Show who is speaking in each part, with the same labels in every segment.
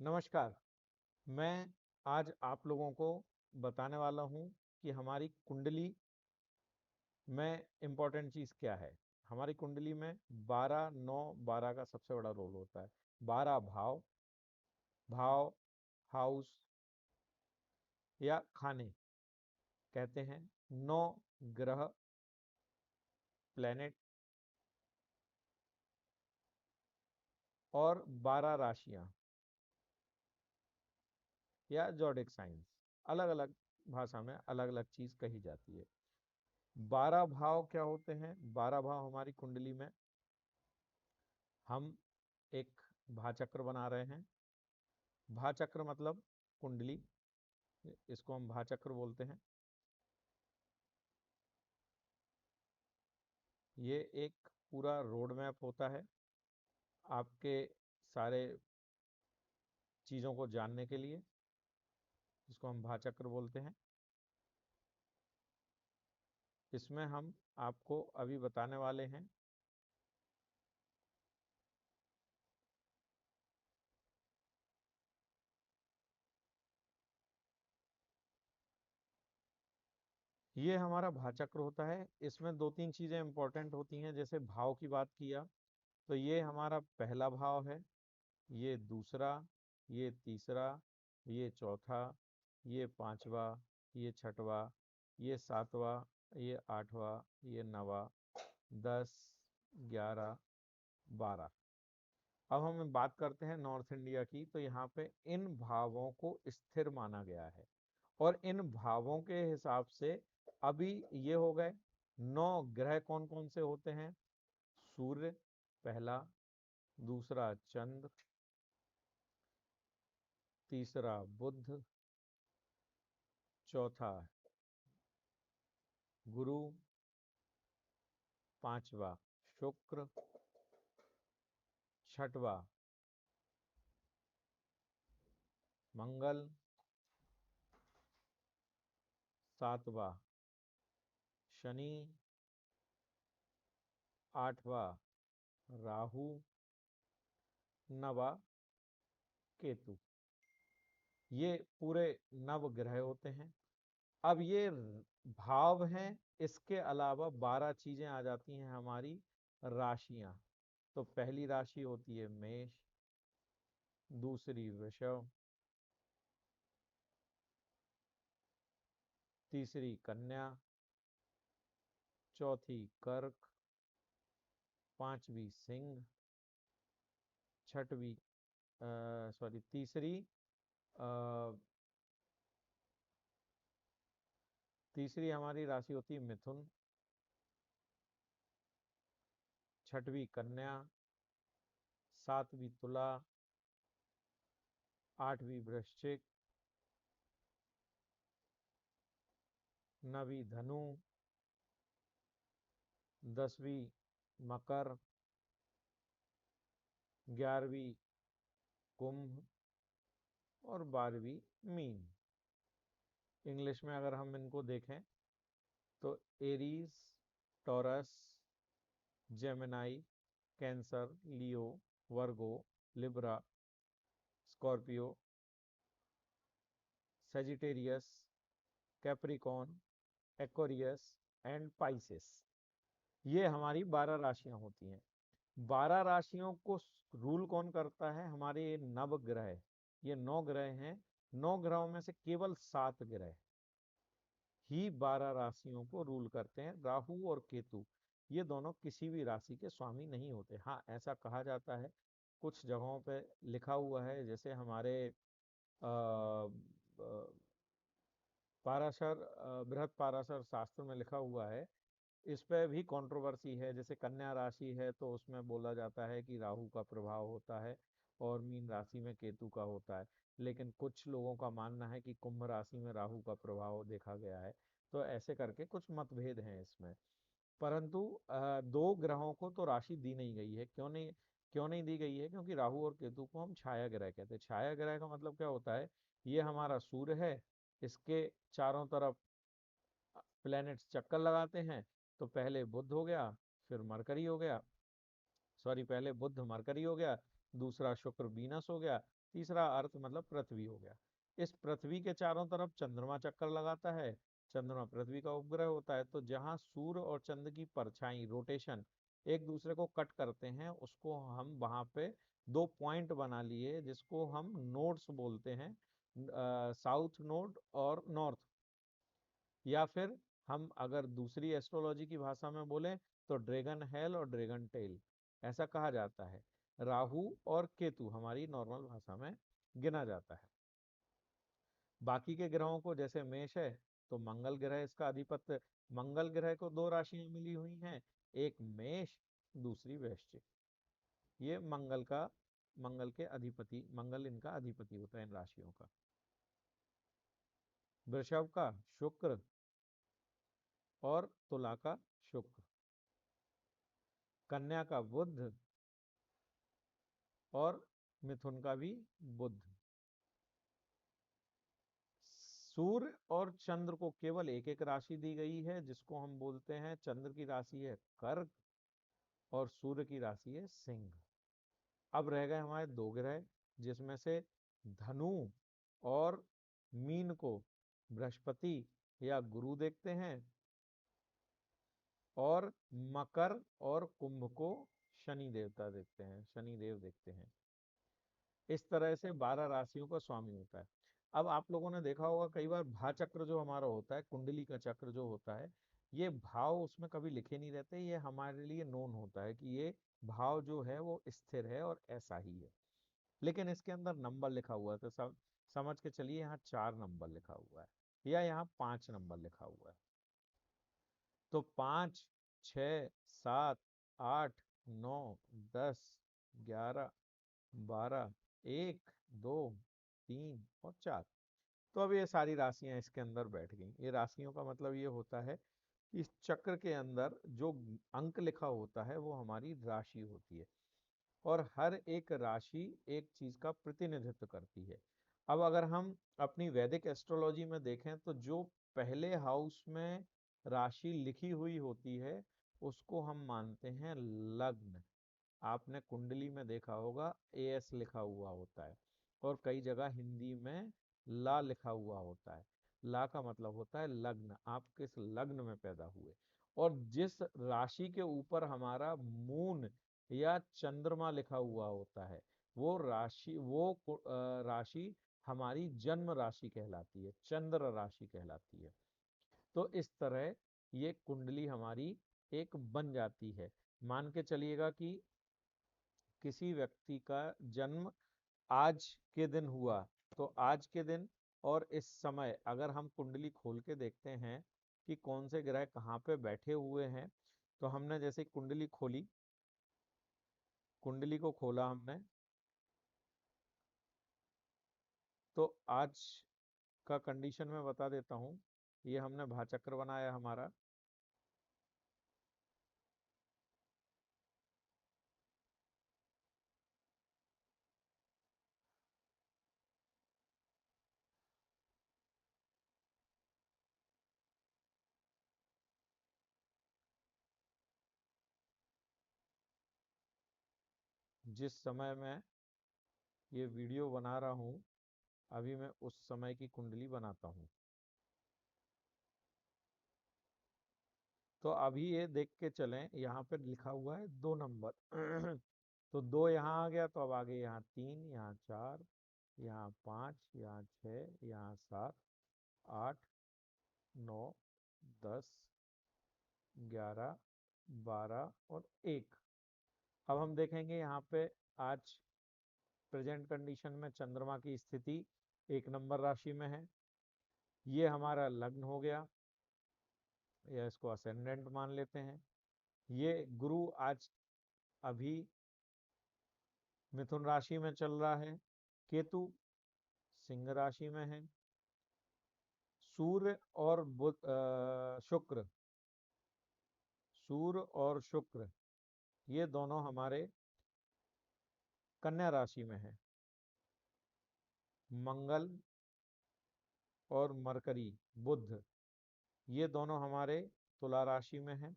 Speaker 1: नमस्कार। मैं आज आप लोगों को बताने वाला हूँ कि हमारी कुंडली में इम्पोर्टेंट चीज़ क्या है। हमारी कुंडली में 12, 9, 12 का सबसे बड़ा रोल होता है। 12 भाव, भाव, हाउस या खाने कहते हैं। 9 ग्रह, प्लेनेट और 12 राशियाँ या ज़ोडिएक साइंस। अलग-अलग भाषा में अलग-अलग चीज़ कही जाती है। 12 भाव क्या होते हैं? 12 भाव हमारी कुंडली में हम एक भाचक्र बना रहे हैं। भाचक्र मतलब कुंडली, इसको हम भाचक्र बोलते हैं। ये एक पूरा रोड मैप होता है आपके सारे चीज़ों को जानने के लिए, जिसको हम भाचक्र बोलते हैं। इसमें हम आपको अभी बताने वाले हैं ये हमारा भाचक्र होता है। इसमें दो तीन चीज़ें इंपॉर्टेंट होती हैं। जैसे भाव की बात किया तो ये हमारा पहला भाव है, ये दूसरा, ये तीसरा, ये चौथा, ये पांचवा, ये छठवा, ये सातवां, ये आठवां, ये नवा, 10, 11, 12। अब हम बात करते हैं नॉर्थ इंडिया की, तो यहाँ पे इन भावों को स्थिर माना गया है और इन भावों के हिसाब से अभी ये हो गए 9 ग्रह कौन कौन से होते हैं। सूर्य पहला, दूसरा चंद्र, तीसरा बुध, चौथा गुरु, पांचवा शुक्र, छठवा मंगल, सातवा शनि, आठवा राहु, नवा केतु। ये पूरे नव ग्रह होते हैं। अब ये भाव हैं, इसके अलावा 12 चीजें आ जाती हैं हमारी राशियां। तो पहली राशि होती है मेष, दूसरी वृषभ, तीसरी कन्या, चौथी कर्क, पांचवी सिंह, छठवीं सॉरी तीसरी हमारी राशि होती है मिथुन, छठवीं कन्या, सातवीं तुला, आठवीं वृश्चिक, नवीं धनु, 10वीं मकर, 11वीं कुंभ और 12वीं मीन। इंग्लिश में अगर हम इनको देखें तो Aries, taurus, Gemini, cancer, Leo, Virgo, Libra, Scorpio, Sagittarius, Capricorn, Aquarius and Pisces. ये हमारी 12 राशियां होती हैं। 12 राशियों को रूल कौन करता है? हमारे ये नव ग्रह। ये 9 ग्रह हैं। 9 ग्रहों में से केवल 7 ग्रह ही 12 राशियों को रूल करते हैं। राहु और केतु ये दोनों किसी भी राशि के स्वामी नहीं होते। हाँ, ऐसा कहा जाता है, कुछ जगहों पे लिखा हुआ है। जैसे हमारे पाराशर बृहद पाराशर शास्त्र में लिखा हुआ है। इस पे भी कंट्रोवर्सी है। जैसे कन्या राशि है तो उसमें बोला जाता है कि राहु का प्रभाव होता है और मीन राशि में केतु का होता है। लेकिन कुछ लोगों का मानना है कि कुंभ राशि में राहु का प्रभाव देखा गया है। तो ऐसे करके कुछ मतभेद हैं इसमें। परंतु दो ग्रहों को तो राशि दी नहीं गई है। क्यों नहीं दी गई है? क्योंकि राहु और केतु को हम छाया ग्रह कहते हैं। छाया ग्रह का मतलब क्या होता है? ये हमारा सूर्य है, इसके चारों तरफ प्लैनेट्स चक्कर लगाते हैं। तो पहले बुध हो गया, फिर मरकरी हो गया, सॉरी पहले बुध मरकरी हो गया, दूसरा शुक्र वीनस हो गया, तीसरा अर्थ मतलब पृथ्वी हो गया। इस पृथ्वी के चारों तरफ चंद्रमा चक्कर लगाता है। चंद्रमा पृथ्वी का उपग्रह होता है। तो जहां सूर्य और चंद्र की परछाई रोटेशन एक दूसरे को कट करते हैं, उसको हम वहां पे दो पॉइंट बना लिए, जिसको हम नोड्स बोलते हैं, साउथ नोड और नॉर्थ। या फिर हम अगर दूसरी एस्ट्रोलॉजी की भाषा में बोलें तो ड्रैगन हेल और ड्रैगन टेल, ऐसा कहा जाता है। राहु और केतु हमारी नॉर्मल भाषा में गिना जाता है। बाकी के ग्रहों को, जैसे मेष है तो मंगल ग्रह इसका अधिपत्य। मंगल ग्रह को दो राशियां मिली हुई हैं, एक मेष, दूसरी वृश्चिक। ये मंगल के अधिपति, मंगल इनका अधिपति होता है इन राशियों का। वृषभ का शुक्र और तुला का शुक्र, कन्या का बुध और मिथुन का भी बुध। सूर्य और चंद्र को केवल एक एक राशि दी गई है, जिसको हम बोलते हैं, चंद्र की राशि है कर्क और सूर्य की राशि है सिंह। अब रह गए हमारे दो ग्रह, जिसमें से धनु और मीन को बृहस्पति या गुरु देखते हैं, और मकर और कुंभ को शनि देवता देखते हैं, शनि देव देखते हैं। इस तरह से 12 राशियों का स्वामी होता है। अब आप लोगों ने देखा होगा कई बार भा चक्र जो हमारा होता है, कुंडली का चक्र जो होता है, ये भाव उसमें कभी लिखे नहीं रहते, ये हमारे लिए नोन होता है कि ये भाव जो है वो स्थिर है और ऐसा ही है। लेकिन इसके अंदर नंबर लिखा हुआ है, तो समझ के चलिए यहाँ 4 नंबर लिखा हुआ है या यहाँ 5 नंबर लिखा हुआ है। तो 5, 6, 7, 8, 9, 10, 11, 12, 1, 2, 3 और 4। तो अब ये सारी राशियां इसके अंदर बैठ गई। ये राशियों का मतलब ये होता है कि इस चक्र के अंदर जो अंक लिखा होता है वो हमारी राशि होती है, और हर एक राशि एक चीज का प्रतिनिधित्व करती है। अब अगर हम अपनी वैदिक एस्ट्रोलॉजी में देखें तो जो पहले हाउस में राशि लिखी हुई होती है उसको हम मानते हैं लग्न। आपने कुंडली में देखा होगा एएस लिखा हुआ होता है, और कई जगह हिंदी में ला लिखा हुआ होता है। ला का मतलब होता है लग्न, आप किस लग्न में पैदा हुए। और जिस राशि के ऊपर हमारा मून या चंद्रमा लिखा हुआ होता है, वो राशि हमारी जन्म राशि कहलाती है, चंद्र राशि कहलाती है। तो इस तरह ये कुंडली हमारी एक बन जाती है। मान के चलिएगा कि किसी व्यक्ति का जन्म आज के दिन हुआ, तो आज के दिन और इस समय अगर हम कुंडली खोल के देखते हैं कि कौन से ग्रह कहाँ पे बैठे हुए हैं, तो हमने जैसे कुंडली खोली, कुंडली को खोला हमने, तो आज का कंडीशन में बता देता हूँ। ये हमने भाचक्र बनाया हमारा, जिस समय मैं ये वीडियो बना रहा हूँ अभी मैं उस समय की कुंडली बनाता हूँ। तो अभी ये देख के चलें, यहाँ पे लिखा हुआ है 2 नंबर तो 2 यहाँ आ गया, तो अब आगे यहाँ 3, यहाँ 4, यहाँ 5, यहाँ 6, यहाँ 7, 8, 9, 10, 11, 12 और 1। अब हम देखेंगे यहाँ पे आज प्रेजेंट कंडीशन में चंद्रमा की स्थिति 1 नंबर राशि में है। ये हमारा लग्न हो गया, या इसको असेंडेंट मान लेते हैं। ये गुरु आज अभी मिथुन राशि में चल रहा है, केतु सिंह राशि में है, सूर्य और शुक्र, सूर्य और शुक्र ये दोनों हमारे कन्या राशि में है। मंगल और मरकरी, बुध, ये दोनों हमारे तुला राशि में है।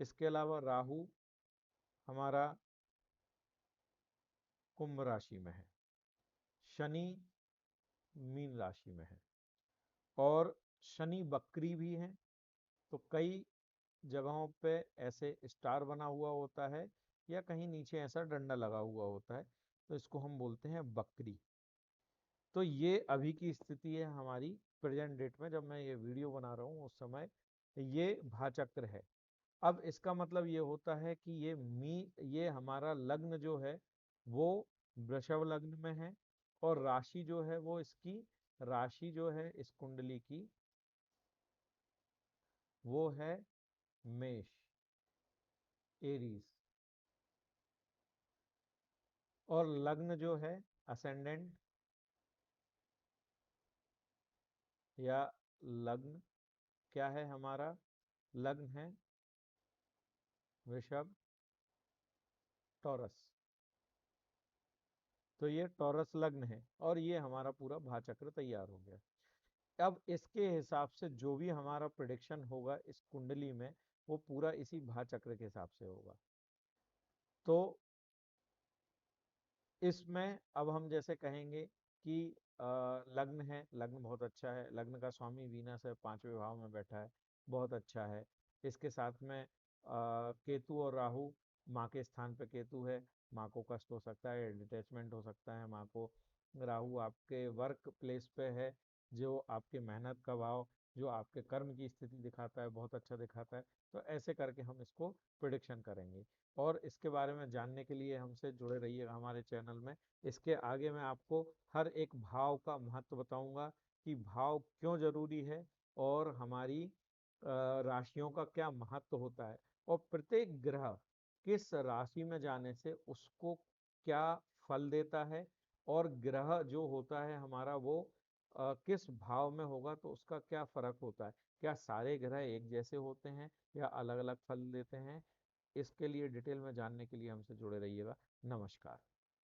Speaker 1: इसके अलावा राहु हमारा कुंभ राशि में है। शनि मीन राशि में है और शनि वक्री भी है। तो कई जगहों पे ऐसे स्टार बना हुआ होता है या कहीं नीचे ऐसा डंडा लगा हुआ होता है, तो इसको हम बोलते हैं वक्री। तो ये अभी की स्थिति है हमारी प्रेजेंट डेट में, जब मैं ये वीडियो बना रहा हूँ उस समय ये भाचक्र है। अब इसका मतलब ये होता है कि ये हमारा लग्न जो है वो वृषभ लग्न में है और राशि जो है वो इसकी राशि जो है इस कुंडली की वो है मेष, एरीज। और लग्न जो है असेंडेंट या लग्न क्या है हमारा, लग्न है वृषभ, टॉरस। तो ये टॉरस लग्न है और ये हमारा पूरा भाचक्र तैयार हो गया। अब इसके हिसाब से जो भी हमारा प्रिडिक्शन होगा इस कुंडली में वो पूरा इसी भाचक्र के हिसाब से होगा। तो इसमें अब हम जैसे कहेंगे कि लग्न है, लग्न बहुत अच्छा है, लग्न का स्वामी वीनस है, 5वें भाव में बैठा है, बहुत अच्छा है। इसके साथ में केतु और राहु, माँ के स्थान पे केतु है, माँ को कष्ट हो सकता है, डिटैचमेंट हो सकता है माँ को। राहु आपके वर्क प्लेस पे है, जो आपके मेहनत का भाव, जो आपके कर्म की स्थिति दिखाता है, बहुत अच्छा दिखाता है। तो ऐसे करके हम इसको प्रिडिक्शन करेंगे। और इसके बारे में जानने के लिए हमसे जुड़े रहिएगा हमारे चैनल में। इसके आगे मैं आपको हर एक भाव का महत्व बताऊंगा कि भाव क्यों जरूरी है और हमारी राशियों का क्या महत्व होता है और प्रत्येक ग्रह किस राशि में जाने से उसको क्या फल देता है और ग्रह जो होता है हमारा वो किस भाव में होगा तो उसका क्या फर्क होता है। क्या सारे ग्रह एक जैसे होते हैं या अलग अलग फल देते हैं। इसके लिए डिटेल में जानने के लिए हमसे जुड़े रहिएगा। नमस्कार।